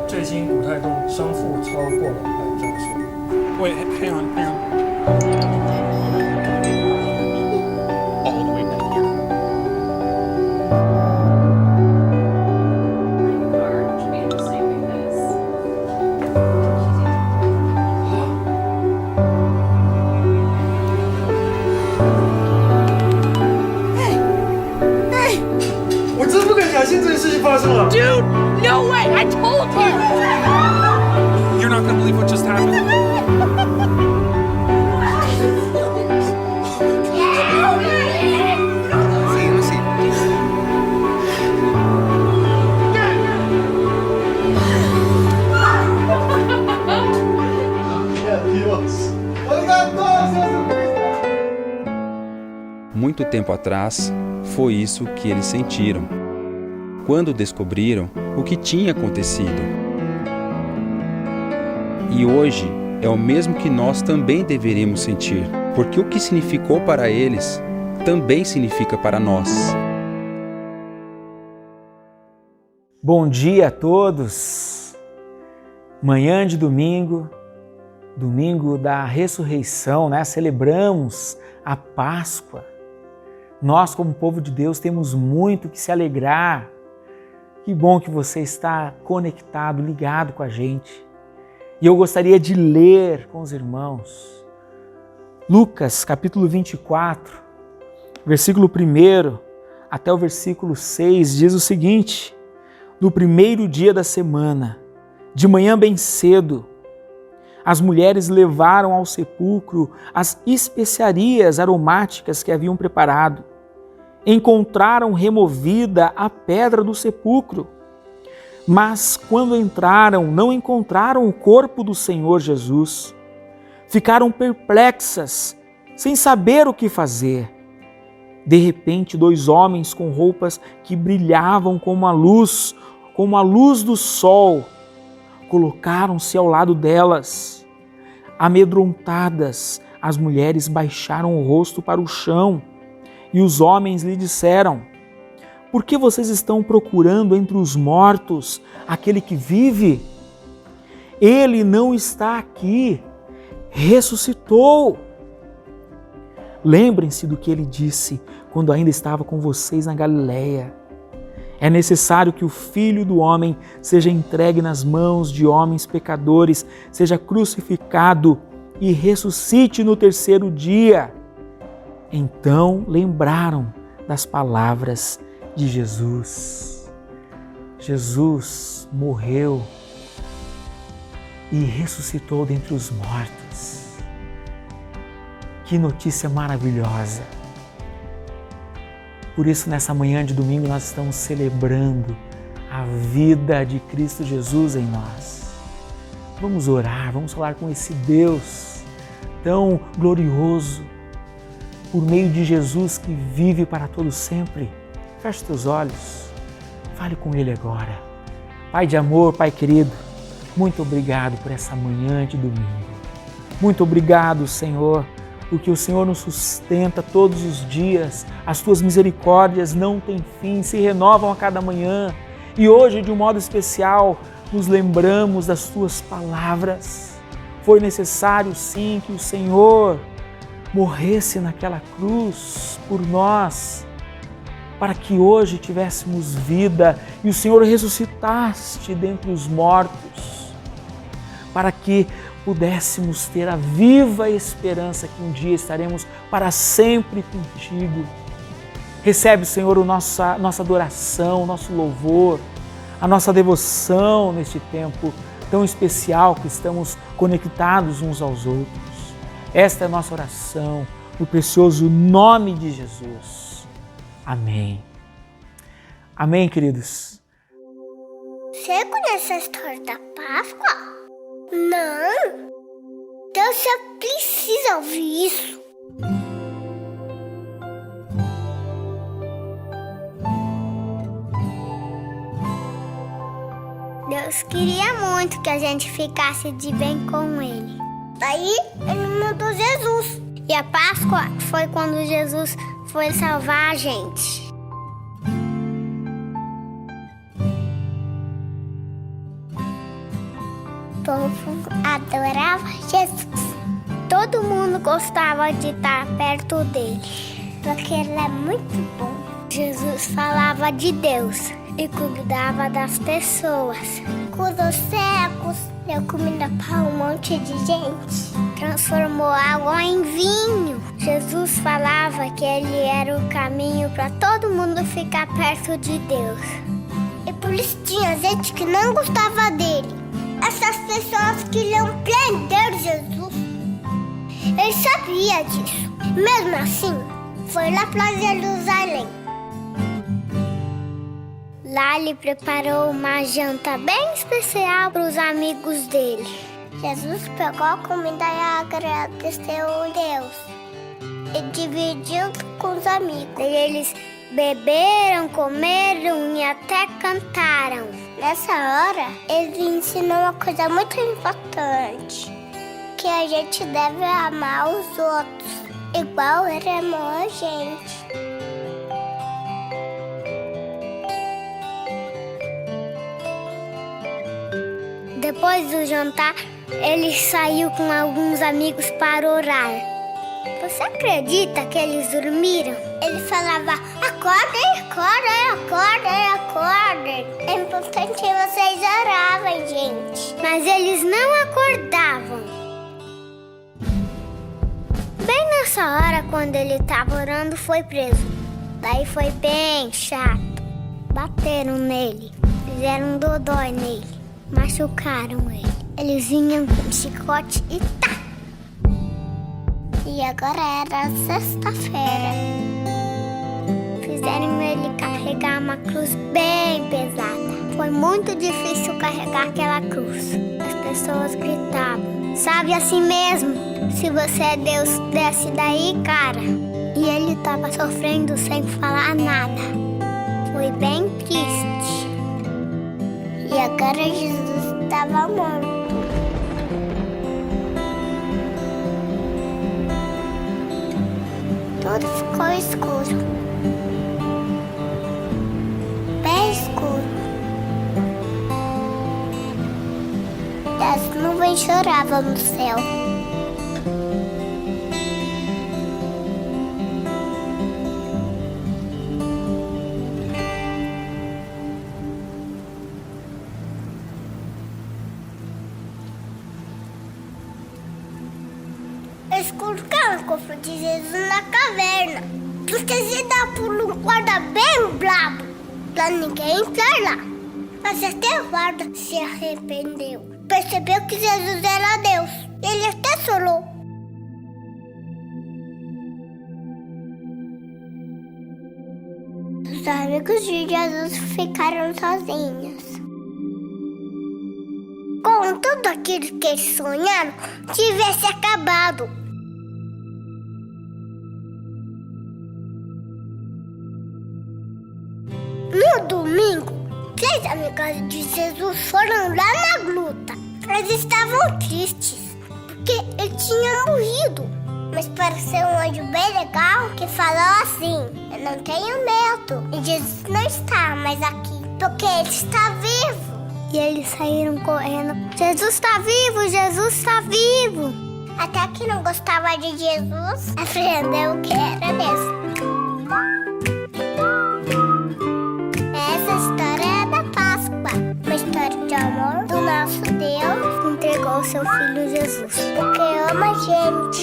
最新股态动商负超过了这样说。Wait, hang on. All the way back here. Hey, 我真不敢相信这件事情发生了。Dude, no way! I told you! You're not gonna believe what just happened. Muito tempo atrás, foi isso que eles sentiram, quando descobriram o que tinha acontecido. E hoje é o mesmo que nós também deveríamos sentir, porque o que significou para eles também significa para nós. Bom dia a todos! Manhã de domingo, domingo da ressurreição, né? Celebramos a Páscoa. Nós, como povo de Deus, temos muito que se alegrar. Que bom que você está conectado, ligado com a gente. E eu gostaria de ler com os irmãos Lucas, capítulo 24, versículo 1 até o versículo 6, diz o seguinte: no primeiro dia da semana, de manhã bem cedo, as mulheres levaram ao sepulcro as especiarias aromáticas que haviam preparado. Encontraram removida a pedra do sepulcro. Mas quando entraram, não encontraram o corpo do Senhor Jesus. Ficaram perplexas, sem saber o que fazer. De repente, 2 homens com roupas que brilhavam como a luz do sol, colocaram-se ao lado delas. Amedrontadas, as mulheres baixaram o rosto para o chão e os homens lhe disseram: por que vocês estão procurando entre os mortos aquele que vive? Ele não está aqui, ressuscitou. Lembrem-se do que ele disse quando ainda estava com vocês na Galileia. É necessário que o Filho do Homem seja entregue nas mãos de homens pecadores, seja crucificado e ressuscite no 3º dia. Então lembraram das palavras de Jesus. Jesus morreu e ressuscitou dentre os mortos. Que notícia maravilhosa! Por isso, nessa manhã de domingo, nós estamos celebrando a vida de Cristo Jesus em nós. Vamos orar, vamos falar com esse Deus tão glorioso, por meio de Jesus que vive para todo sempre. Feche os teus olhos, fale com Ele agora. Pai de amor, Pai querido, muito obrigado por essa manhã de domingo. Muito obrigado, Senhor, porque o Senhor nos sustenta todos os dias. As Tuas misericórdias não têm fim, se renovam a cada manhã. E hoje, de um modo especial, nos lembramos das Tuas palavras. Foi necessário, sim, que o Senhor morresse naquela cruz por nós, para que hoje tivéssemos vida e o Senhor ressuscitaste dentre os mortos, para que pudéssemos ter a viva esperança que um dia estaremos para sempre contigo. Recebe, Senhor, a nossa adoração, o nosso louvor, a nossa devoção neste tempo tão especial que estamos conectados uns aos outros. Esta é a nossa oração, no precioso nome de Jesus. Amém. Amém, queridos. Você conhece a história da Páscoa? Não. Então você precisa ouvir isso. Deus Deus queria muito que a gente ficasse de bem com Ele. Daí Ele mandou Jesus. E a Páscoa foi quando Jesus foi salvar a gente. O povo adorava Jesus. Todo mundo gostava de estar perto dele, porque ele é muito bom. Jesus falava de Deus e cuidava das pessoas. Curou cegos, deu comida para um monte de gente. Transformou água em vinho. Jesus falava que ele era o caminho para todo mundo ficar perto de Deus. E por isso tinha gente que não gostava dele. Essas pessoas queriam prender Jesus. Ele sabia disso. Mesmo assim, foi lá para Jerusalém. Lá ele preparou uma janta bem especial para os amigos dele. Jesus pegou a comida e agradeceu a Deus e dividiu com os amigos. E eles beberam, comeram e até cantaram. Nessa hora, ele ensinou uma coisa muito importante, que a gente deve amar os outros, igual ele amou a gente. Depois do jantar, ele saiu com alguns amigos para orar. Você acredita que eles dormiram? Ele falava, acordem, acordem, acordem, acordem. É importante que vocês orarem, gente. Mas eles não acordavam. Bem nessa hora, quando ele estava orando, foi preso. Daí foi bem chato. Bateram nele, fizeram um dodói nele, machucaram ele. Eles vinham com chicote e tá! E agora era sexta-feira. Fizeram ele carregar uma cruz bem pesada. Foi muito difícil carregar aquela cruz. As pessoas gritavam, sabe assim mesmo? Se você é Deus, desce daí, cara. E ele estava sofrendo sem falar nada. Foi bem triste. E agora Jesus estava morto. Tudo ficou escuro. Bem escuro. E as nuvens choravam no céu. Eles colocaram o cofre de Jesus na caverna, porque se dá por um guarda bem brabo, pra ninguém entrar lá. Mas até o guarda se arrependeu, percebeu que Jesus era Deus. Ele até chorou. Os amigos de Jesus ficaram sozinhos. Com tudo aquilo que eles sonharam, tivesse acabado. No domingo, 3 amigas de Jesus foram lá na gruta. Elas estavam tristes, porque ele tinha morrido. Mas pareceu um anjo bem legal que falou assim, eu não tenho medo. E Jesus não está mais aqui, porque ele está vivo. E eles saíram correndo, Jesus está vivo, Jesus está vivo. Até que não gostava de Jesus, aprendeu que era Deus. Essa história é da Páscoa, uma história de amor do nosso Deus que entregou seu Filho Jesus, porque ama a gente.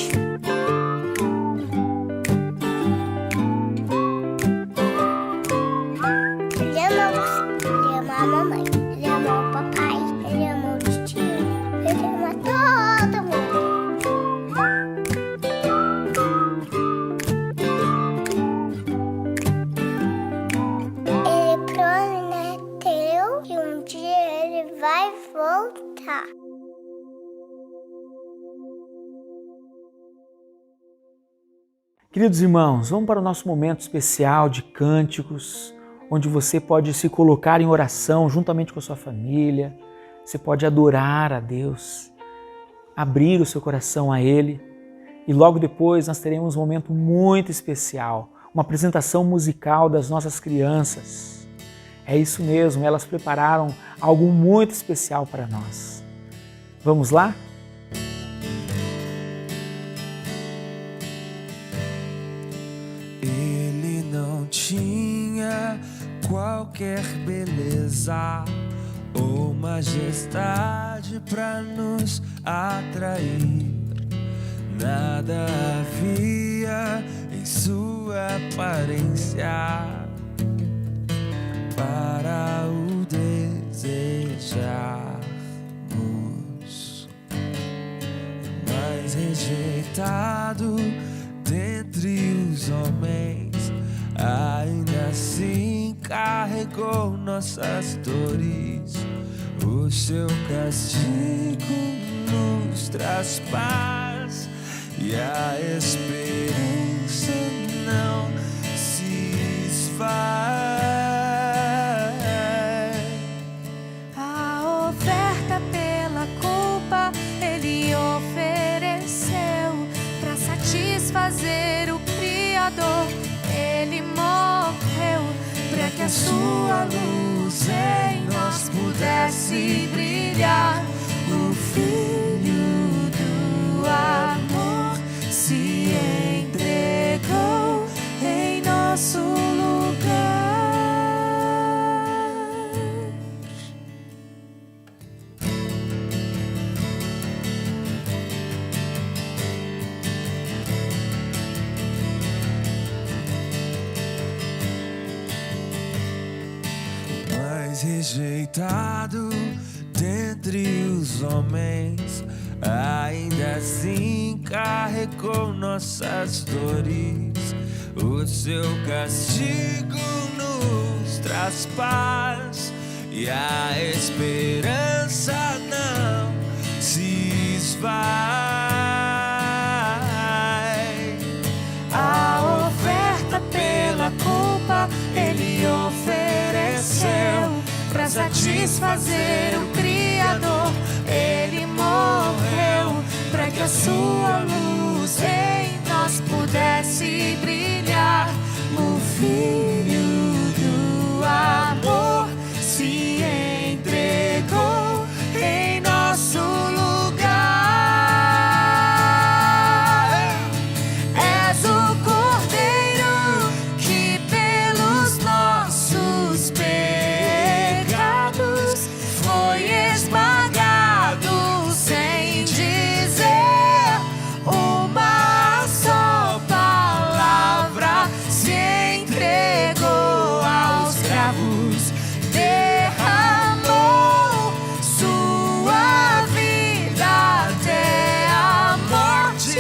Ele ama você, ele ama a mamãe, ele ama o papai, ele ama o tio, ele ama todo mundo. Ele prometeu que um dia ele vai voltar. Queridos irmãos, vamos para o nosso momento especial de cânticos, onde você pode se colocar em oração juntamente com a sua família, Você pode adorar a Deus, abrir o seu coração a Ele e logo depois nós teremos um momento muito especial, uma apresentação musical das nossas crianças. É isso mesmo, elas prepararam algo muito especial para nós. Vamos lá? Ele não tinha qualquer beleza ou majestade para nos atrair. Nada havia em sua aparência para o desejarmos, mas rejeitado dentre os homens, ainda assim carregou nossas dores. O seu castigo nos traz paz e a esperança não se esvai. A oferta pela culpa Ele ofereceu para satisfazer o Criador. Ele morreu para que a sua luz em nós pudesse brilhar. O Filho do amor se entregou em nosso lugar. Mas rejeitado dentre os homens, ainda assim carregou nossas dores. O seu castigo nos traz paz e a esperança não se esvai. A oferta pela culpa Ele ofereceu para satisfazer o Criador. Ele morreu para que a sua luz em nós pudesse brilhar. O Filho do amor se entregou em nosso lugar. És o Cordeiro que pelos nossos pecados foi esmagado sem dizer uma só palavra. Se entregou aos cravos, derramou sua vida até a morte,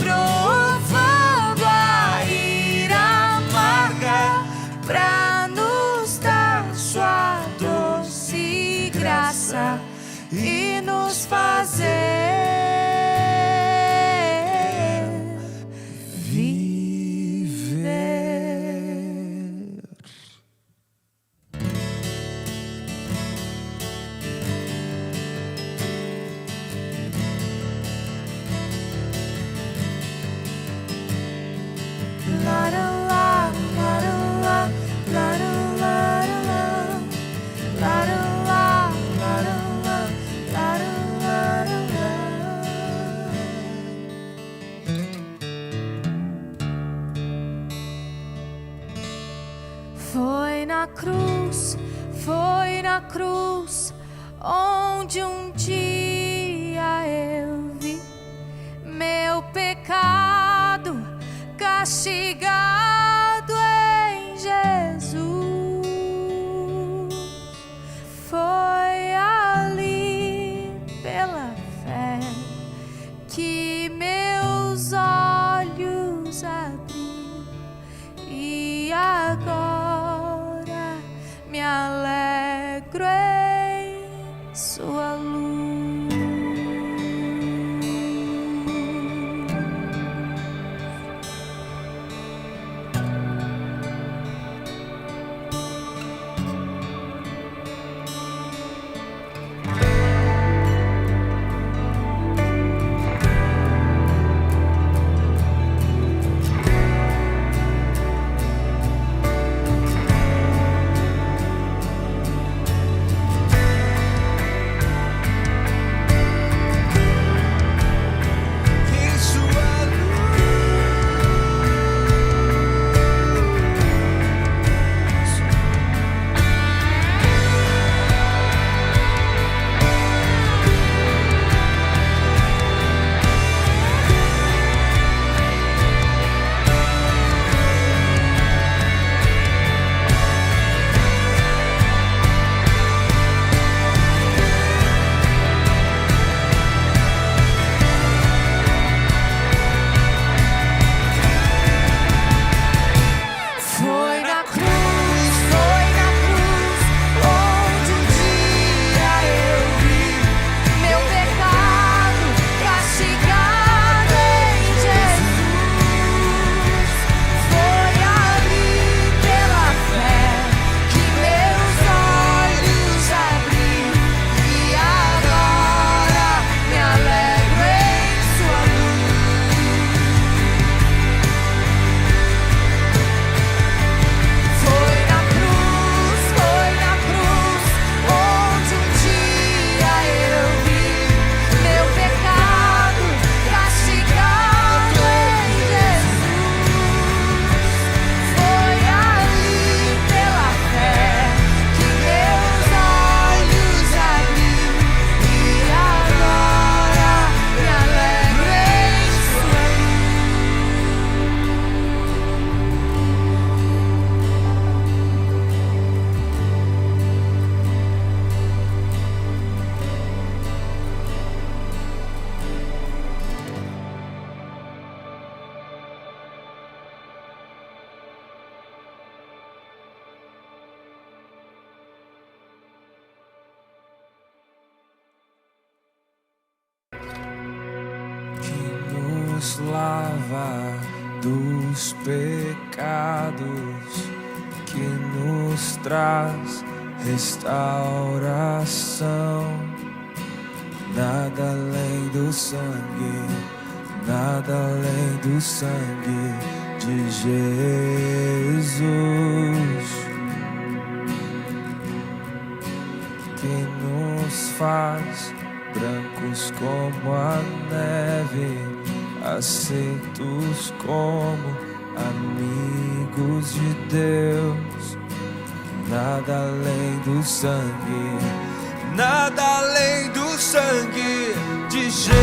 provando a ira amarga pra nos dar sua doce graça e nos fazer viver. La la la, la la la, la la la la, la la la, la la la, la la la. Foi na cruz onde um dia eu vi meu pecado castigado em Jesus. Foi ali pela fé que meus olhos abriu e agora me alegro em sua luz. nos lava dos pecados, que nos traz restauração. Nada além do sangue, nada além do sangue de Jesus, que nos faz brancos como a neve, aceitos como amigos de Deus. Nada além do sangue, nada além do sangue de Jesus.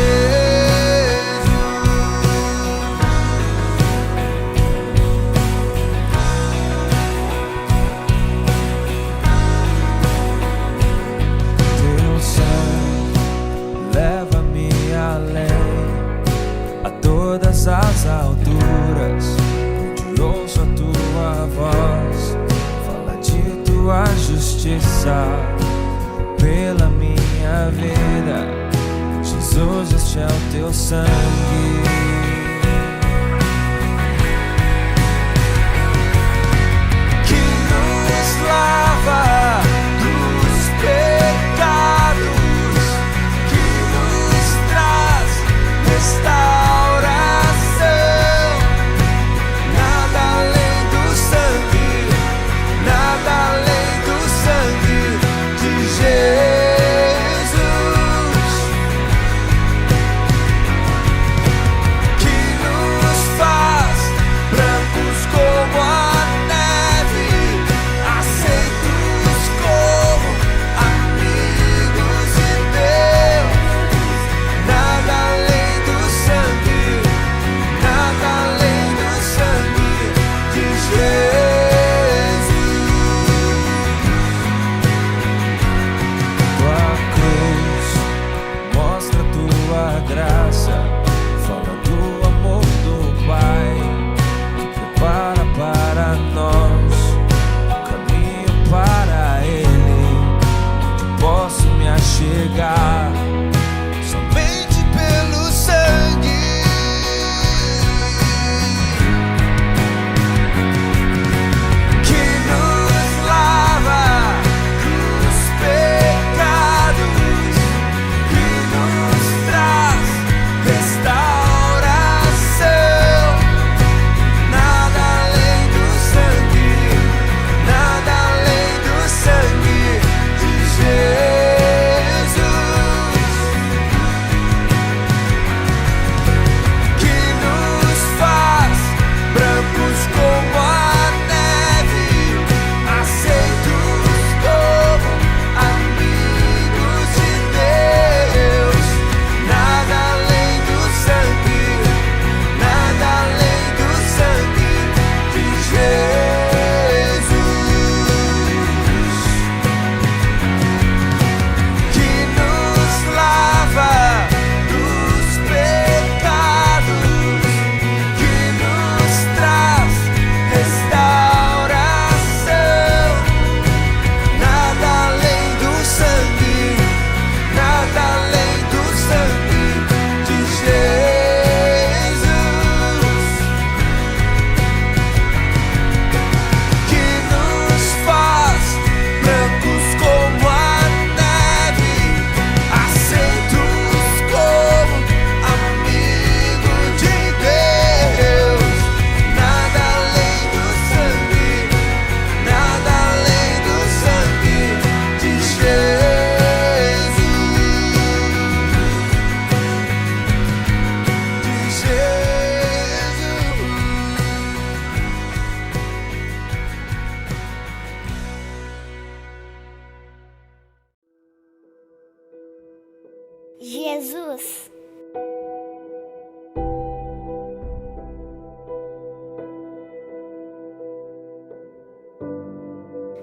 Teu sangue leva-me além, a todas as alturas, onde ouço a tua voz, fala de tua justiça pela minha vida. Jesus, este é o teu sangue que nos lava dos pecados, que nos traz restauração. Nada além do sangue, nada além do sangue de Jesus, que nos faz brancos como a neve, aceitos como amigos de Deus. Nada além do sangue, nada além do sangue de Jesus. Tua cruz mostra tua graça, fala do amor do Pai, que prepara para nós o caminho para Ele, onde posso me achegar somente pelo sangue que nos lava dos pecados, que nos traz restauração. Nada além do sangue, nada além do sangue de Jesus, que nos faz brancos como a neve, aceitos como amigos de Deus. Nada além do sangue, nada além do sangue de Jesus, que nos lava dos pecados, que nos traz restauração. Nada além do sangue, nada além do sangue de Jesus, que nos faz brancos como a neve, aceitos como amigo de Deus. Nada além do sangue, nada além do sangue de Jesus, Jesus.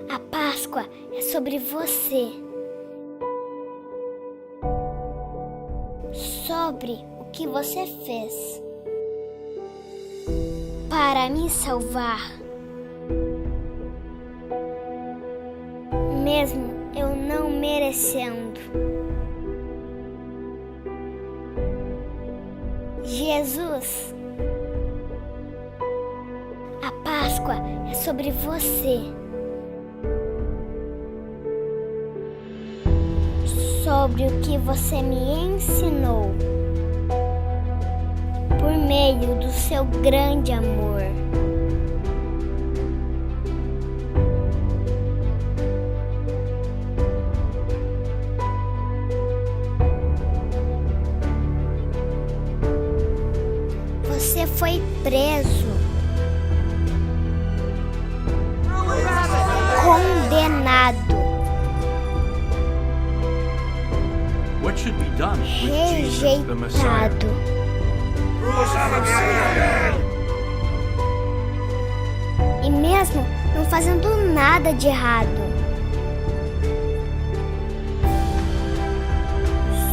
A Páscoa é sobre você, sobre o que você fez para me salvar, mesmo eu não merecendo. Jesus Jesus, a Páscoa é sobre você. Sobre o que você me ensinou por meio do seu grande amor. Você foi preso, condenado, What should be done with Jesus, the Messiah? rejeitado. E mesmo não fazendo nada de errado,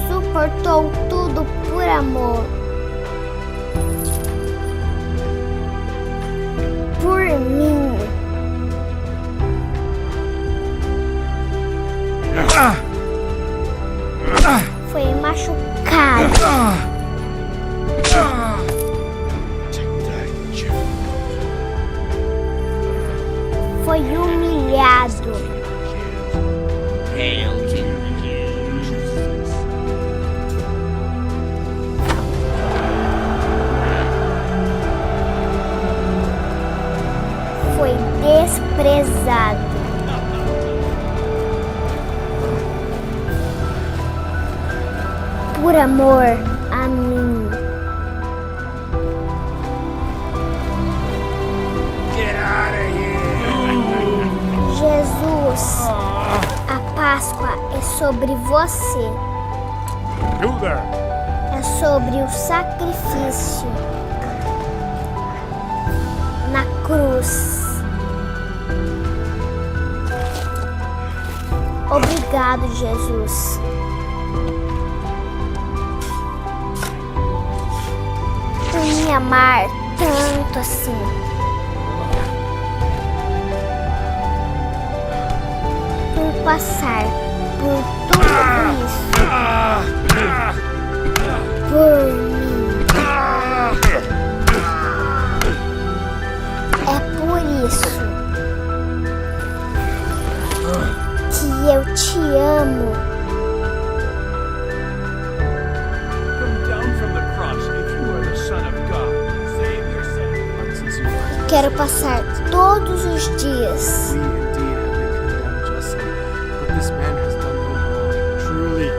suportou tudo por amor. Por mim. Foi machucado. Foi humilhado. Foi desprezado. Por amor a mim. Jesus, a Páscoa é sobre você. Who there? É sobre o sacrifício na cruz. Obrigado, Jesus. Por me amar tanto assim. Por passar por tudo isso. Por mim. É por isso que eu te amo. Come down from the cross if you are the Son of God. Save yourself. Quero passar todos os dias We indeed have been condemned justly, but this man has done no wrong. Truly,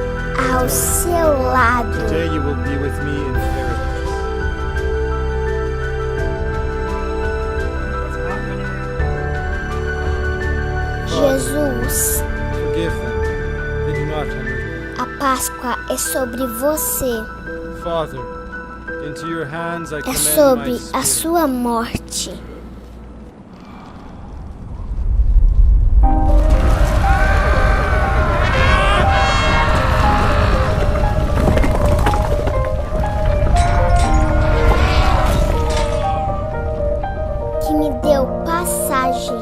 ao seu lado. today you will be with me in paradise. Jesus, Forgive them. They do not understand. a Páscoa é sobre você. Father, into your hands I É commend sobre my a spirit. sua morte. Que me deu passagem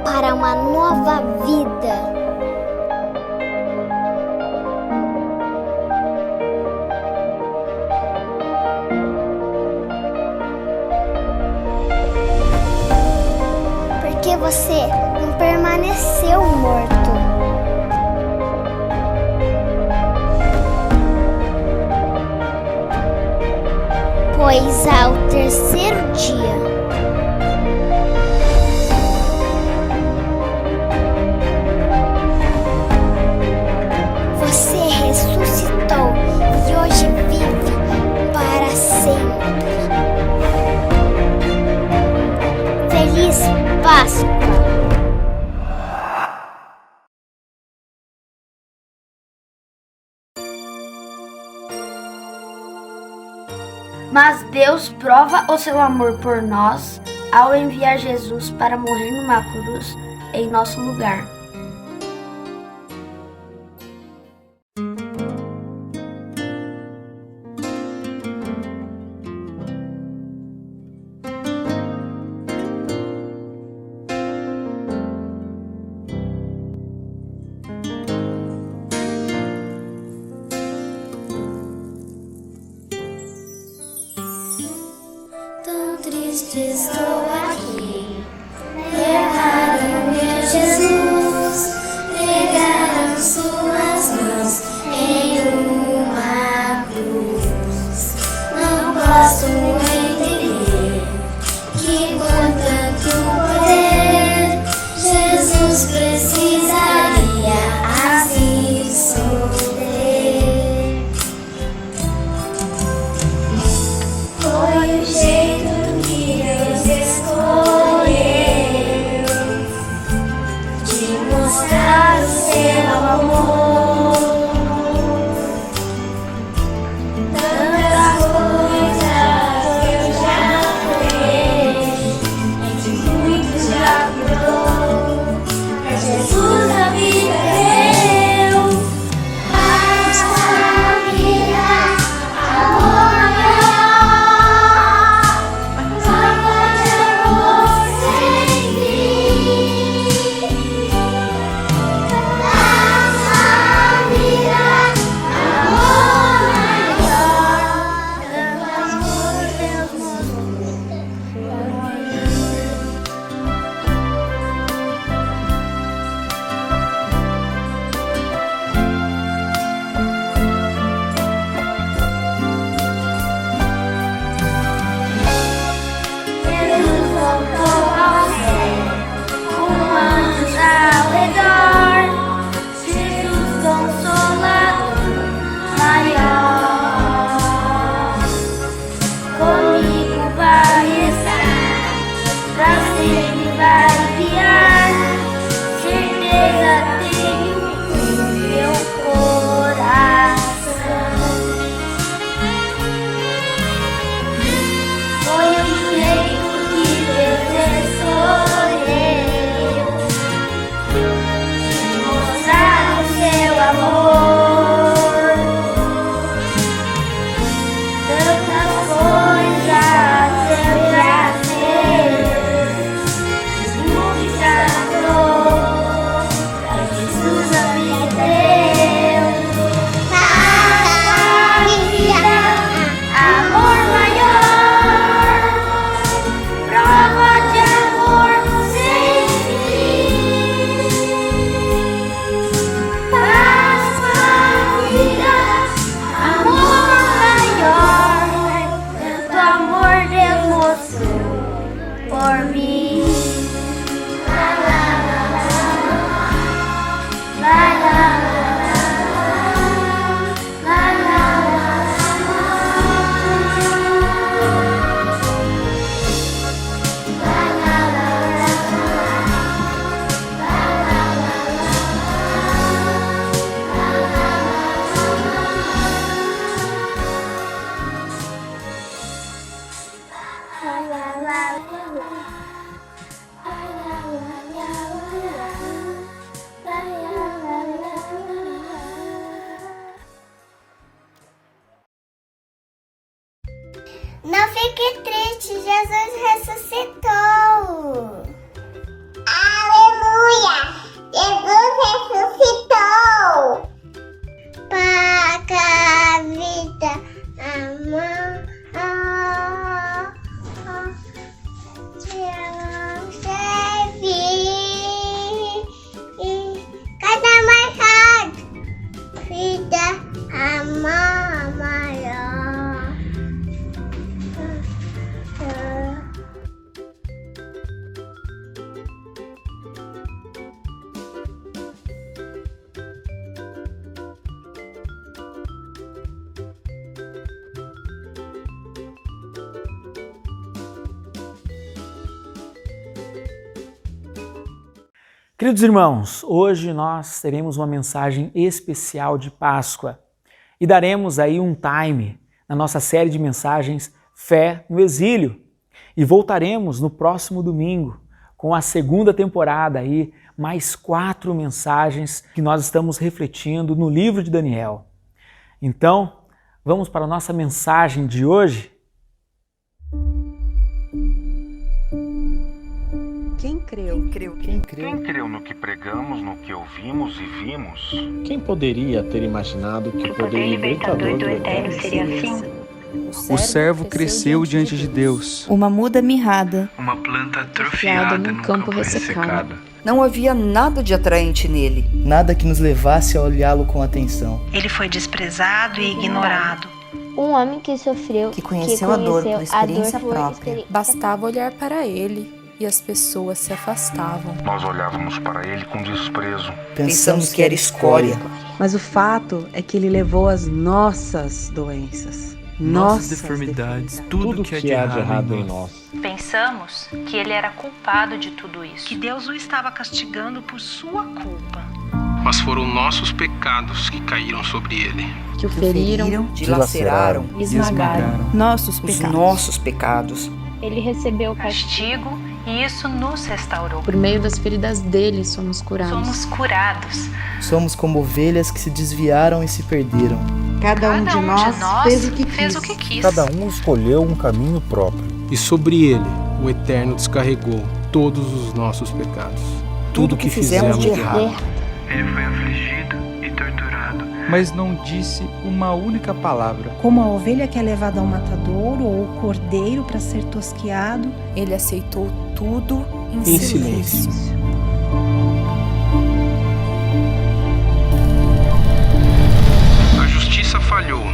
para uma nova vida. Porque você não permaneceu morto. Pois ao terceiro dia você ressuscitou e hoje vive para sempre. Feliz Páscoa! Mas Deus prova o seu amor por nós ao enviar Jesus para morrer numa cruz em nosso lugar. triste estou aqui. Levaram meu Jesus, pegaram suas mãos em uma cruz. Não posso entender que com tanto poder Jesus precisaria assim sofrer. Foi o jeito que Deus escolheu de mostrar o seu amor. Tantas coisas eu já fiz, entre muitos já curou. Pra Jesus a vida deu. Paz, família, amor maior. Prova de amor sem fim. Paz, família, amor maior. Tanto amor Deus mostrou. Jesus voltou ao céu, com anjos ao redor. Jesus consolador maior, comigo vai estar, pra sempre vai guiar. Certeza tenho em meu coração. Foi o jeito que Deus escolheu de mostrar o seu amor. Tantas coisas eu já fiz, muito já curou. Pra Jesus a vida deu. Paz, família, amor maior. Prova de amor sem fim. Paz, família, amor maior. Tanto amor Deus mostrou por mim. La, la, la, la, la, la, Não fique triste, Jesus ressuscitou. Aleluia! Jesus ressuscitou. Paga a vida, amor. Cada mais rápido, vida, amor maior. Queridos irmãos, hoje nós teremos uma mensagem especial de Páscoa e daremos aí um time na nossa série de mensagens Fé no Exílio. E voltaremos no próximo domingo com a segunda temporada aí, mais 4 mensagens que nós estamos refletindo no livro de Daniel. Então, vamos para a nossa mensagem de hoje? Quem creu? Quem creu no que pregamos, no que ouvimos e vimos? Quem poderia ter imaginado que o poder libertador do Eterno seria assim? O servo cresceu diante de Deus. Uma muda mirrada. Uma planta atrofiada num campo ressecado. Não havia nada de atraente nele. Nada que nos levasse a olhá-lo com atenção. Ele foi desprezado e ignorado. Um homem que sofreu, que conheceu a dor por experiência própria. Bastava olhar para ele e as pessoas se afastavam. Nós olhávamos para ele com desprezo. Pensamos que era escória. Mas o fato é que ele levou as nossas doenças. Nossas deformidades, tudo que há de errado em nós. Pensamos que ele era culpado de tudo isso, que Deus o estava castigando por sua culpa. Mas foram nossos pecados que caíram sobre ele. Que o feriram, dilaceraram, esmagaram. Nossos pecados. Ele recebeu o Castigo e isso nos restaurou. Por meio das feridas dele somos curados. Somos curados. Somos como ovelhas que se desviaram e se perderam. Cada um de nós fez o que quis. Cada um escolheu um caminho próprio. E sobre ele, o Eterno descarregou todos os nossos pecados. Tudo que fizemos de errado. Ele foi afligido e torturado. Mas não disse uma única palavra. Como a ovelha que é levada ao matadouro ou o cordeiro para ser tosqueado, ele aceitou tudo em silêncio. A justiça falhou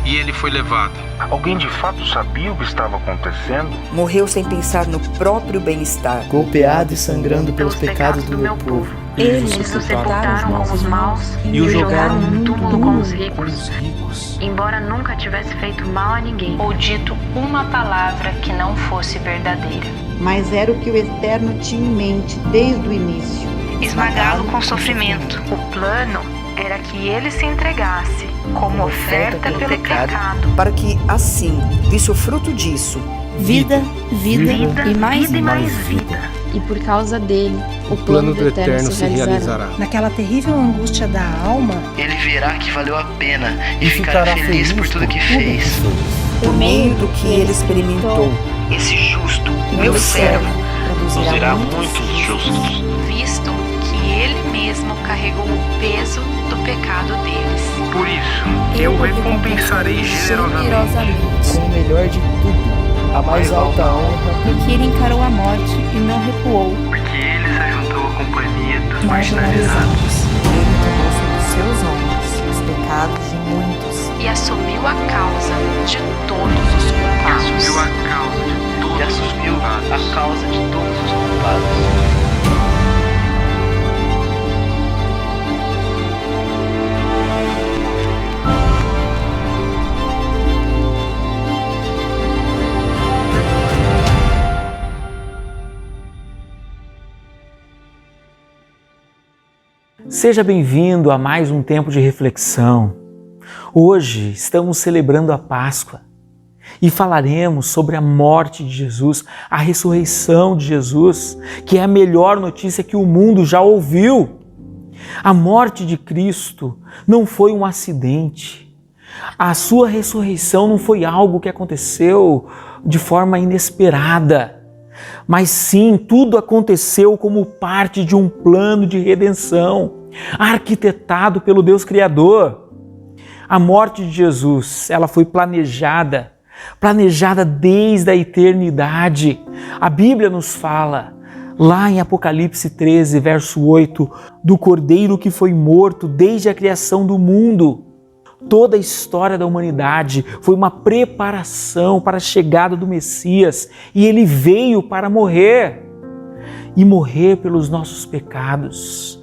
e ele foi levado. Alguém de fato sabia o que estava acontecendo? Morreu sem pensar no próprio bem-estar. Golpeado e sangrando pelos pecados do meu povo. Eles o sepultaram com os maus e o jogaram no túmulo com os ricos. Embora nunca tivesse feito mal a ninguém ou dito uma palavra que não fosse verdadeira. Mas era o que o Eterno tinha em mente desde o início. Esmagá-lo com sofrimento. O plano era que ele se entregasse como oferta pelo pecado. Para que, assim, visse o fruto disso. Vida e mais vida. E por causa dele, o plano do Eterno se realizará. Naquela terrível angústia da alma, ele verá que valeu a pena e ficará feliz por tudo que fez. Por meio do que ele experimentou, esse justo, meu servo, produzirá muitos justos. Visto que ele mesmo carregou o peso do pecado deles. Por isso, eu recompensarei generosamente. Com o melhor de tudo. A mais alta honra. Porque ele encarou a morte e não recuou. Porque ele se juntou à companhia dos marginalizados. Ele tomou sobre os seus ombros os pecados de muitos. E assumiu a causa de todos os culpados. Assumiu a causa de todos os culpados. Seja bem-vindo a mais um tempo de reflexão. Hoje estamos celebrando a Páscoa e falaremos sobre a morte de Jesus, a ressurreição de Jesus, que é a melhor notícia que o mundo já ouviu. A morte de Cristo não foi um acidente. A sua ressurreição não foi algo que aconteceu de forma inesperada. Mas sim, tudo aconteceu como parte de um plano de redenção, arquitetado pelo Deus Criador. A morte de Jesus, ela foi planejada desde a eternidade. A Bíblia nos fala, lá em Apocalipse 13, verso 8, do Cordeiro que foi morto desde a criação do mundo. Toda a história da humanidade foi uma preparação para a chegada do Messias e ele veio para morrer e morrer pelos nossos pecados.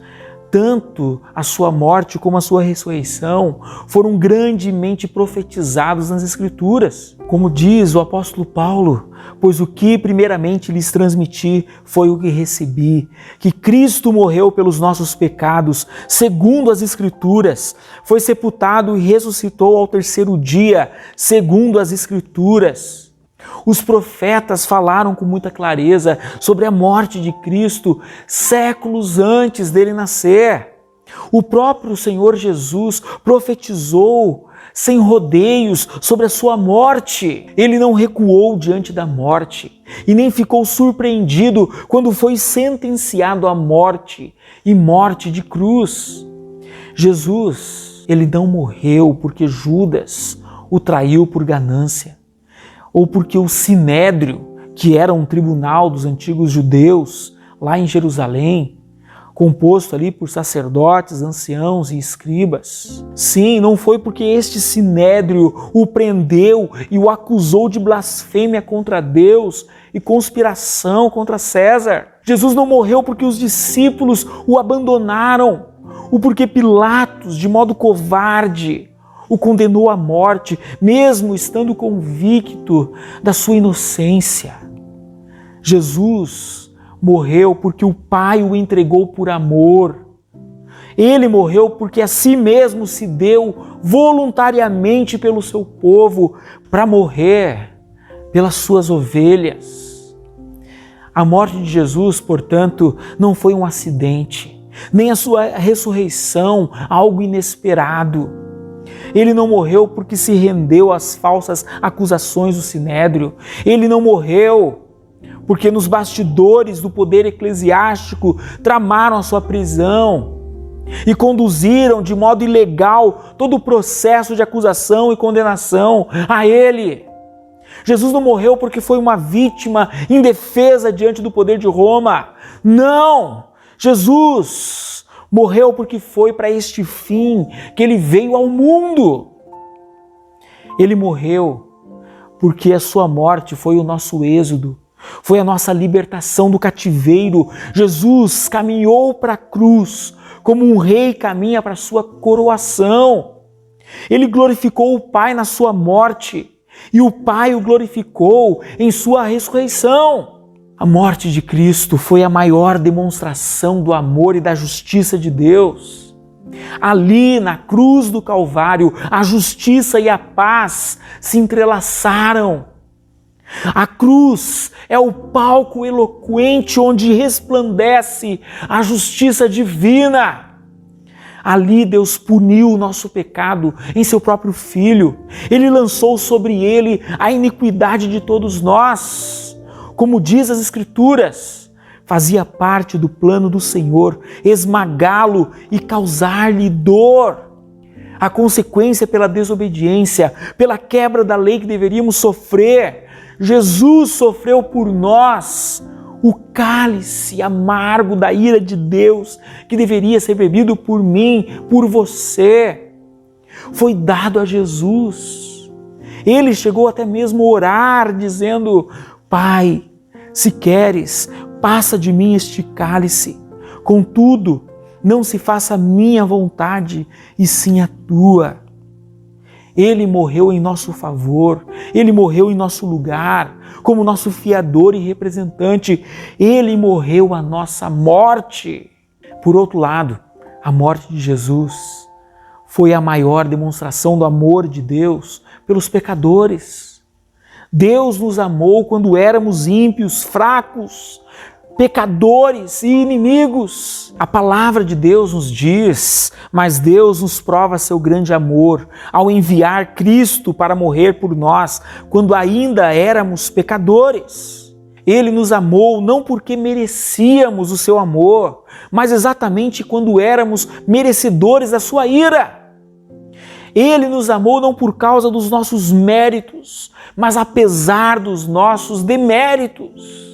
Tanto a sua morte como a sua ressurreição foram grandemente profetizados nas Escrituras. Como diz o apóstolo Paulo, pois o que primeiramente lhes transmiti foi o que recebi, que Cristo morreu pelos nossos pecados, segundo as Escrituras, foi sepultado e ressuscitou ao terceiro dia, segundo as Escrituras. Os profetas falaram com muita clareza sobre a morte de Cristo séculos antes dele nascer. O próprio Senhor Jesus profetizou sem rodeios sobre a sua morte. Ele não recuou diante da morte e nem ficou surpreendido quando foi sentenciado à morte e morte de cruz. Jesus, ele não morreu porque Judas, o traiu por ganância, ou porque o Sinédrio, que era um tribunal dos antigos judeus lá em Jerusalém, composto ali por sacerdotes, anciãos e escribas. Sim, não foi porque este Sinédrio o prendeu e o acusou de blasfêmia contra Deus e conspiração contra César. Jesus não morreu porque os discípulos o abandonaram, ou porque Pilatos, de modo covarde, o condenou à morte, mesmo estando convicto da sua inocência. Jesus morreu porque o Pai o entregou por amor. Ele morreu porque a si mesmo se deu voluntariamente pelo seu povo, para morrer pelas suas ovelhas. A morte de Jesus, portanto, não foi um acidente, nem a sua ressurreição algo inesperado. Ele não morreu porque se rendeu às falsas acusações do Sinédrio. Ele não morreu porque nos bastidores do poder eclesiástico tramaram a sua prisão e conduziram de modo ilegal todo o processo de acusação e condenação a ele. Jesus não morreu porque foi uma vítima indefesa diante do poder de Roma. Não! Jesus morreu porque foi para este fim que ele veio ao mundo. Ele morreu porque a sua morte foi o nosso êxodo, foi a nossa libertação do cativeiro. Jesus caminhou para a cruz como um rei caminha para a sua coroação. Ele glorificou o Pai na sua morte e o Pai o glorificou em sua ressurreição. A morte de Cristo foi a maior demonstração do amor e da justiça de Deus. Ali, na cruz do Calvário, a justiça e a paz se entrelaçaram. A cruz é o palco eloquente onde resplandece a justiça divina. Ali Deus puniu o nosso pecado em seu próprio Filho. Ele lançou sobre ele a iniquidade de todos nós. Como diz as Escrituras, fazia parte do plano do Senhor esmagá-lo e causar-lhe dor. A consequência pela desobediência, pela quebra da lei que deveríamos sofrer, Jesus sofreu por nós o cálice amargo da ira de Deus que deveria ser bebido por mim, por você. Foi dado a Jesus. Ele chegou até mesmo a orar dizendo: Pai, se queres, passa de mim este cálice. Contudo, não se faça a minha vontade, e sim a tua. Ele morreu em nosso favor, Ele morreu em nosso lugar, como nosso fiador e representante. Ele morreu a nossa morte. Por outro lado, a morte de Jesus foi a maior demonstração do amor de Deus pelos pecadores. Deus nos amou quando éramos ímpios, fracos, pecadores e inimigos. A palavra de Deus nos diz, mas Deus nos prova seu grande amor ao enviar Cristo para morrer por nós quando ainda éramos pecadores. Ele nos amou não porque merecíamos o seu amor, mas exatamente quando éramos merecedores da sua ira. Ele nos amou não por causa dos nossos méritos, mas apesar dos nossos deméritos.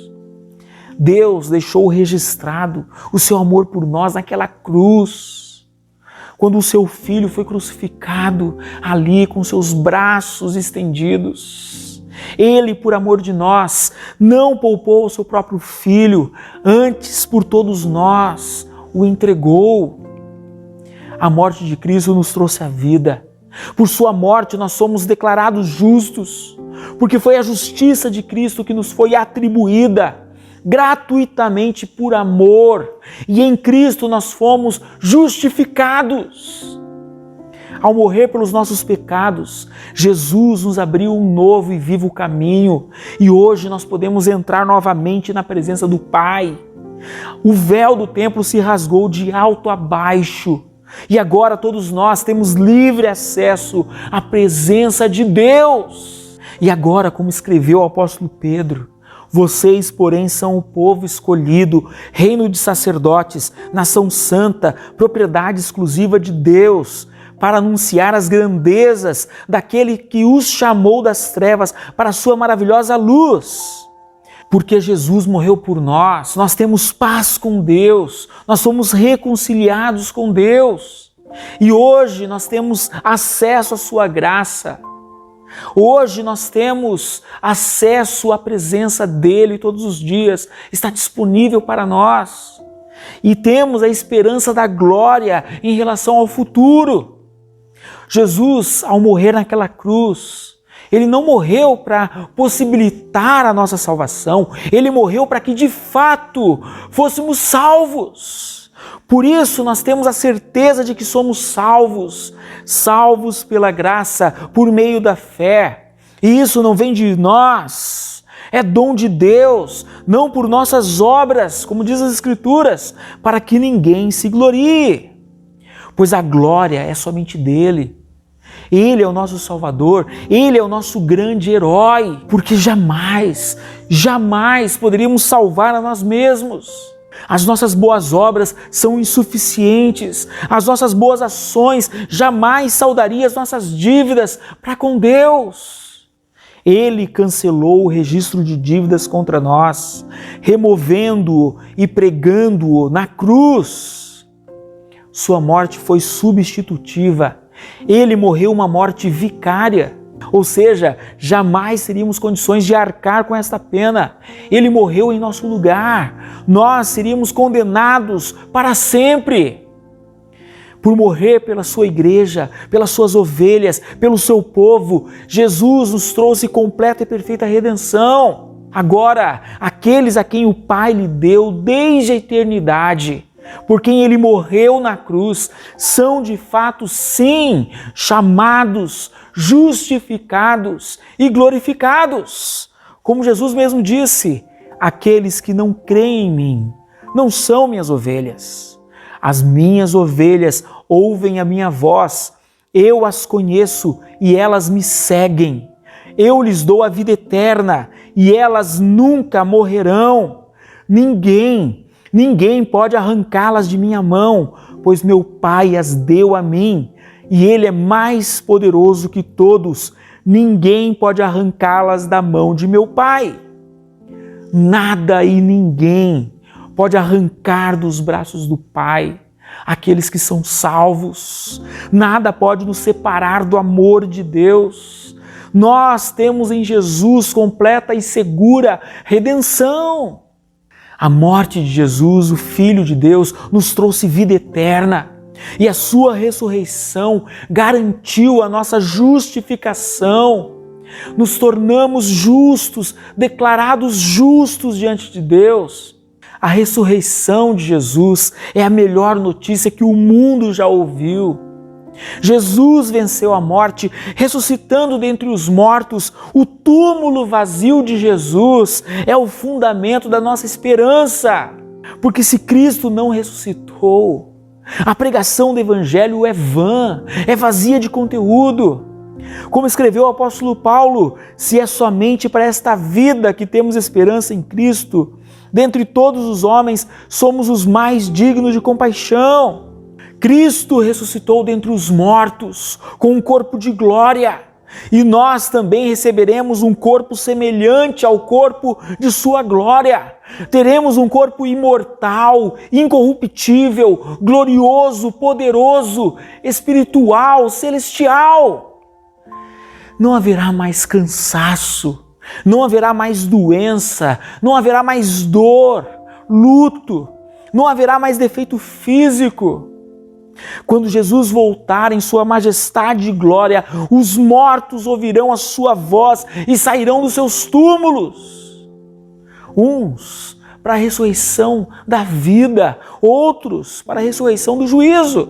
Deus deixou registrado o seu amor por nós naquela cruz, quando o seu Filho foi crucificado ali com seus braços estendidos. Ele, por amor de nós, não poupou o seu próprio Filho, antes por todos nós o entregou. A morte de Cristo nos trouxe a vida. Por sua morte nós somos declarados justos, porque foi a justiça de Cristo que nos foi atribuída gratuitamente por amor, e em Cristo nós fomos justificados. Ao morrer pelos nossos pecados, Jesus nos abriu um novo e vivo caminho, e hoje nós podemos entrar novamente na presença do Pai. O véu do templo se rasgou de alto a baixo, e agora todos nós temos livre acesso à presença de Deus. E agora, como escreveu o apóstolo Pedro, vocês, porém, são o povo escolhido, reino de sacerdotes, nação santa, propriedade exclusiva de Deus, para anunciar as grandezas daquele que os chamou das trevas para a sua maravilhosa luz. Porque Jesus morreu por nós, nós temos paz com Deus, nós somos reconciliados com Deus. E hoje nós temos acesso à sua graça. Hoje nós temos acesso à presença dele todos os dias, está disponível para nós. E temos a esperança da glória em relação ao futuro. Jesus, ao morrer naquela cruz, ele não morreu para possibilitar a nossa salvação, ele morreu para que de fato fôssemos salvos. Por isso nós temos a certeza de que somos salvos, salvos pela graça, por meio da fé. E isso não vem de nós, é dom de Deus, não por nossas obras, como diz as Escrituras, para que ninguém se glorie, pois a glória é somente dele. Ele é o nosso Salvador, Ele é o nosso grande herói, porque jamais poderíamos salvar a nós mesmos. As nossas boas obras são insuficientes, as nossas boas ações jamais saldariam as nossas dívidas para com Deus. Ele cancelou o registro de dívidas contra nós, removendo-o e pregando-o na cruz. Sua morte foi substitutiva. Ele morreu uma morte vicária, ou seja, jamais teríamos condições de arcar com esta pena. Ele morreu em nosso lugar, nós seríamos condenados para sempre. Por morrer pela sua igreja, pelas suas ovelhas, pelo seu povo, Jesus nos trouxe completa e perfeita redenção. Agora, aqueles a quem o Pai lhe deu desde a eternidade, por quem ele morreu na cruz, são de fato, sim, chamados, justificados e glorificados. Como Jesus mesmo disse, aqueles que não creem em mim não são minhas ovelhas. As minhas ovelhas ouvem a minha voz, eu as conheço e elas me seguem. Eu lhes dou a vida eterna e elas nunca morrerão. Ninguém pode arrancá-las de minha mão, pois meu Pai as deu a mim, e Ele é mais poderoso que todos. Ninguém pode arrancá-las da mão de meu Pai. Nada e ninguém pode arrancar dos braços do Pai aqueles que são salvos. Nada pode nos separar do amor de Deus. Nós temos em Jesus completa e segura redenção. A morte de Jesus, o Filho de Deus, nos trouxe vida eterna e a sua ressurreição garantiu a nossa justificação. Nos tornamos justos, declarados justos diante de Deus. A ressurreição de Jesus é a melhor notícia que o mundo já ouviu. Jesus venceu a morte, ressuscitando dentre os mortos. O túmulo vazio de Jesus é o fundamento da nossa esperança. Porque se Cristo não ressuscitou, a pregação do Evangelho é vã, é vazia de conteúdo. Como escreveu o apóstolo Paulo, se é somente para esta vida que temos esperança em Cristo, dentre todos os homens somos os mais dignos de compaixão. Cristo ressuscitou dentre os mortos com um corpo de glória e nós também receberemos um corpo semelhante ao corpo de sua glória. Teremos um corpo imortal, incorruptível, glorioso, poderoso, espiritual, celestial. Não haverá mais cansaço, não haverá mais doença, não haverá mais dor, luto, não haverá mais defeito físico. Quando Jesus voltar em sua majestade e glória, os mortos ouvirão a sua voz e sairão dos seus túmulos. Uns para a ressurreição da vida, outros para a ressurreição do juízo.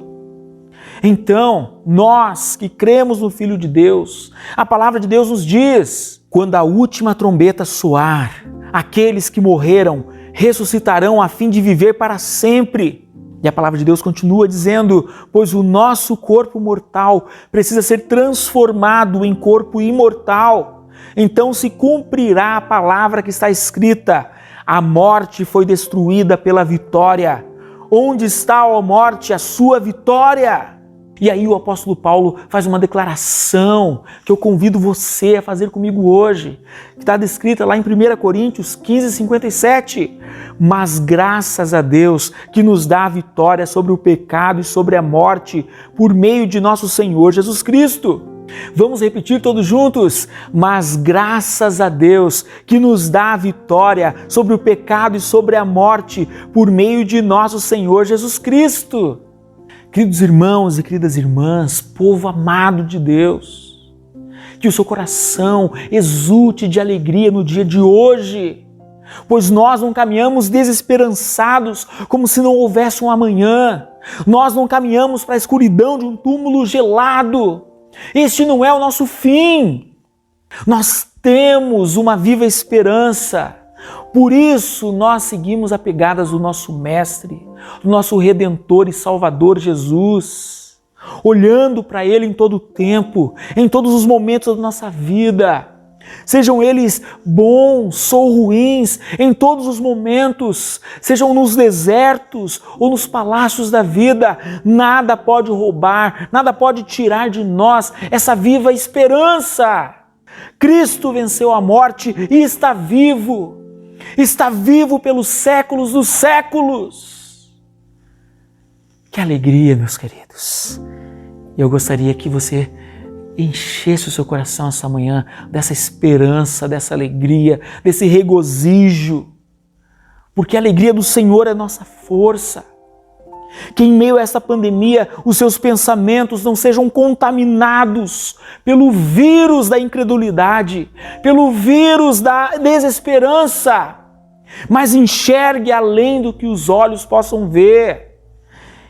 Então, nós que cremos no Filho de Deus, a palavra de Deus nos diz, quando a última trombeta soar, aqueles que morreram ressuscitarão a fim de viver para sempre. E a palavra de Deus continua dizendo, pois o nosso corpo mortal precisa ser transformado em corpo imortal. Então se cumprirá a palavra que está escrita, a morte foi destruída pela vitória. Onde está, ó morte, a sua vitória? E aí o apóstolo Paulo faz uma declaração que eu convido você a fazer comigo hoje, que está descrita lá em 1 Coríntios 15, 57. Mas graças a Deus que nos dá a vitória sobre o pecado e sobre a morte por meio de nosso Senhor Jesus Cristo. Vamos repetir todos juntos? Mas graças a Deus que nos dá a vitória sobre o pecado e sobre a morte por meio de nosso Senhor Jesus Cristo. Queridos irmãos e queridas irmãs, povo amado de Deus, que o seu coração exulte de alegria no dia de hoje, pois nós não caminhamos desesperançados como se não houvesse um amanhã. Nós não caminhamos para a escuridão de um túmulo gelado. Este não é o nosso fim. Nós temos uma viva esperança. Por isso nós seguimos apegadas do nosso Mestre, do nosso Redentor e Salvador Jesus, olhando para Ele em todo o tempo, em todos os momentos da nossa vida. Sejam eles bons ou ruins, em todos os momentos, sejam nos desertos ou nos palácios da vida, nada pode roubar, nada pode tirar de nós essa viva esperança. Cristo venceu a morte e está vivo pelos séculos dos séculos. Que alegria, meus queridos. Eu gostaria que você enchesse o seu coração essa manhã dessa esperança, dessa alegria, desse regozijo, porque a alegria do Senhor é nossa força. Que em meio a essa pandemia os seus pensamentos não sejam contaminados pelo vírus da incredulidade, pelo vírus da desesperança, mas enxergue além do que os olhos possam ver.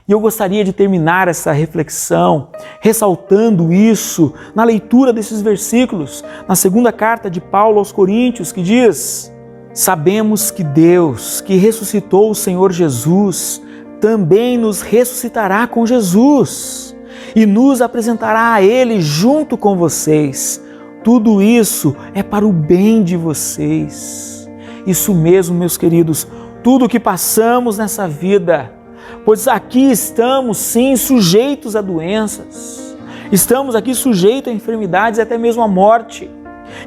E eu gostaria de terminar essa reflexão ressaltando isso na leitura desses versículos, na segunda carta de Paulo aos Coríntios, que diz: sabemos que Deus, que ressuscitou o Senhor Jesus, também nos ressuscitará com Jesus e nos apresentará a Ele junto com vocês. Tudo isso é para o bem de vocês. Isso mesmo, meus queridos, tudo o que passamos nessa vida, pois aqui estamos sim sujeitos a doenças, estamos aqui sujeitos a enfermidades e até mesmo à morte.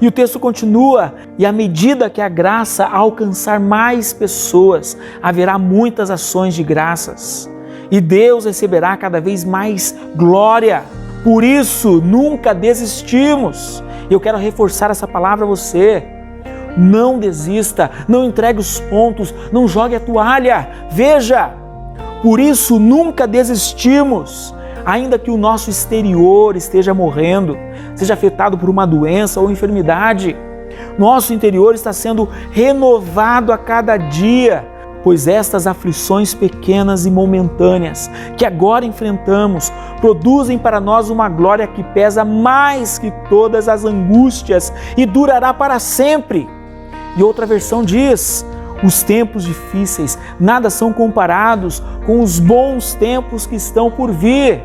E o texto continua: e à medida que a graça alcançar mais pessoas, haverá muitas ações de graças, e Deus receberá cada vez mais glória. Por isso, nunca desistimos. Eu quero reforçar essa palavra a você. Não desista, não entregue os pontos, não jogue a toalha. Veja, por isso nunca desistimos. Ainda que o nosso exterior esteja morrendo, seja afetado por uma doença ou enfermidade, nosso interior está sendo renovado a cada dia, pois estas aflições pequenas e momentâneas que agora enfrentamos produzem para nós uma glória que pesa mais que todas as angústias e durará para sempre. E outra versão diz: os tempos difíceis nada são comparados com os bons tempos que estão por vir.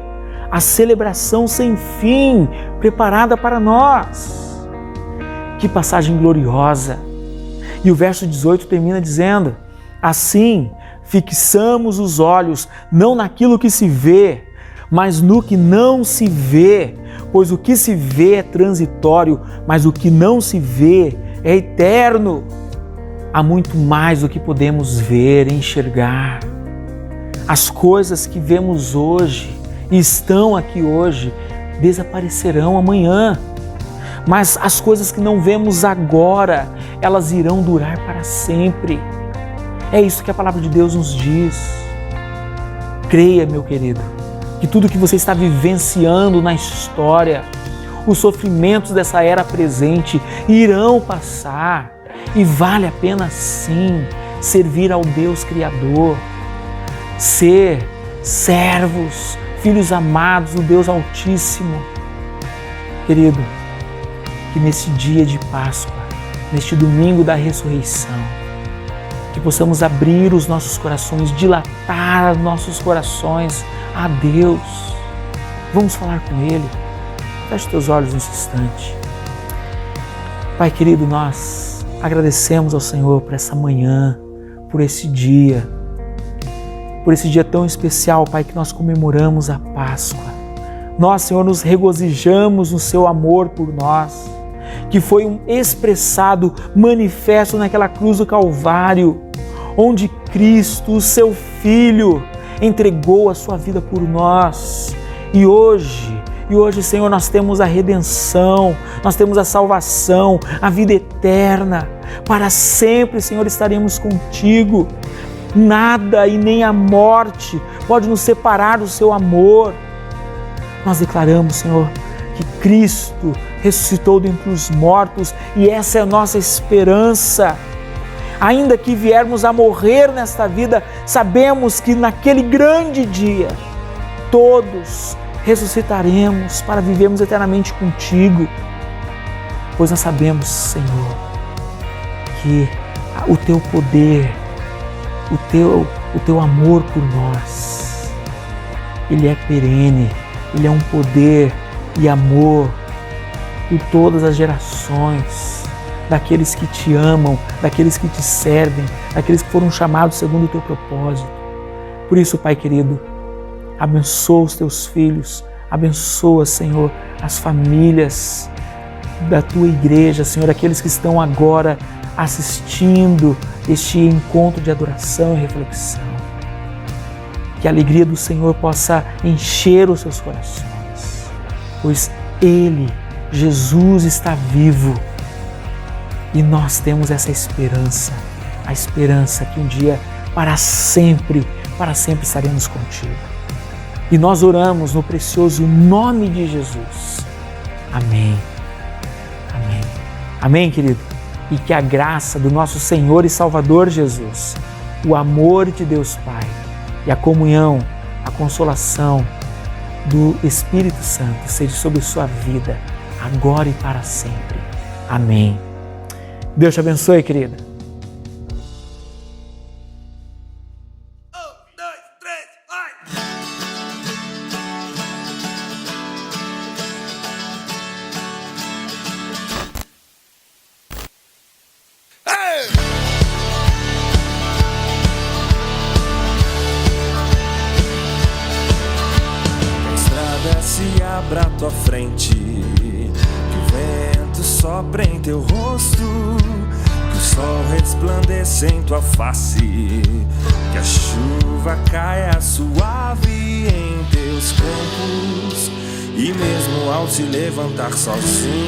A celebração sem fim preparada para nós. Que passagem gloriosa! E o verso 18 termina dizendo: assim, fixamos os olhos não naquilo que se vê, mas no que não se vê, pois o que se vê é transitório, mas o que não se vê é eterno. Há muito mais do que podemos ver e enxergar. As coisas que vemos hoje e estão aqui hoje desaparecerão amanhã, mas as coisas que não vemos agora, elas irão durar para sempre. É isso que a palavra de Deus nos diz. Creia, meu querido, que tudo que você está vivenciando na história, os sofrimentos dessa era presente irão passar, e vale a pena sim servir ao Deus Criador, ser servos, filhos amados do Deus Altíssimo. Querido, que nesse dia de Páscoa, neste domingo da ressurreição, que possamos abrir os nossos corações, dilatar nossos corações a Deus. Vamos falar com Ele. Feche teus olhos nesse instante. Pai querido, nós agradecemos ao Senhor por essa manhã, por esse dia tão especial, Pai, que nós comemoramos a Páscoa. Nós, Senhor, nos regozijamos no seu amor por nós, que foi expressado, manifesto naquela cruz do Calvário, onde Cristo, o seu Filho, entregou a sua vida por nós. E hoje, Senhor, nós temos a redenção, nós temos a salvação, a vida eterna. Para sempre, Senhor, estaremos contigo. Nada e nem a morte pode nos separar do seu amor. Nós declaramos, Senhor, que Cristo ressuscitou dentre os mortos e essa é a nossa esperança. Ainda que viermos a morrer nesta vida, sabemos que naquele grande dia todos ressuscitaremos para vivermos eternamente contigo, pois nós sabemos, Senhor, que o teu poder, o teu amor por nós, ele é perene, ele é um poder e amor por todas as gerações, daqueles que te amam, daqueles que te servem, daqueles que foram chamados segundo o teu propósito. Por isso, Pai querido, abençoa os teus filhos, abençoa, Senhor, as famílias da tua igreja, Senhor, aqueles que estão agora assistindo este encontro de adoração e reflexão. Que a alegria do Senhor possa encher os seus corações, pois Ele, Jesus, está vivo e nós temos essa esperança, a esperança que um dia, para sempre estaremos contigo. E nós oramos no precioso nome de Jesus. Amém. Amém. Amém, querido? E que a graça do nosso Senhor e Salvador Jesus, o amor de Deus Pai e a comunhão, a consolação do Espírito Santo seja sobre sua vida, agora e para sempre. Amém. Deus te abençoe, querida. Se abra à tua frente, que o vento sopre em teu rosto, que o sol resplandeça em tua face, que a chuva caia suave em teus campos, e mesmo ao se levantar sozinho,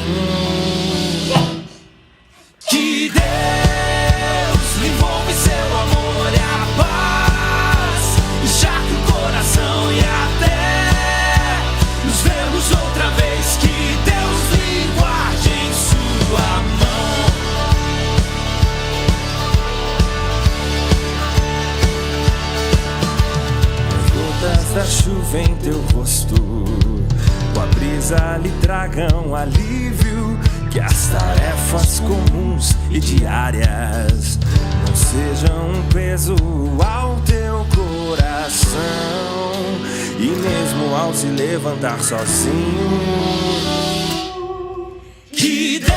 que Deus lhe envolve seu amor e a paz, já que o coração e até nos vemos outra vez, que Deus lhe guarde em sua mão. As gotas da chuva em teu rosto, com a brisa lhe tragam alívio, que as tarefas comuns e diárias não sejam um peso ao teu coração. E mesmo ao se levantar sozinho, que Deus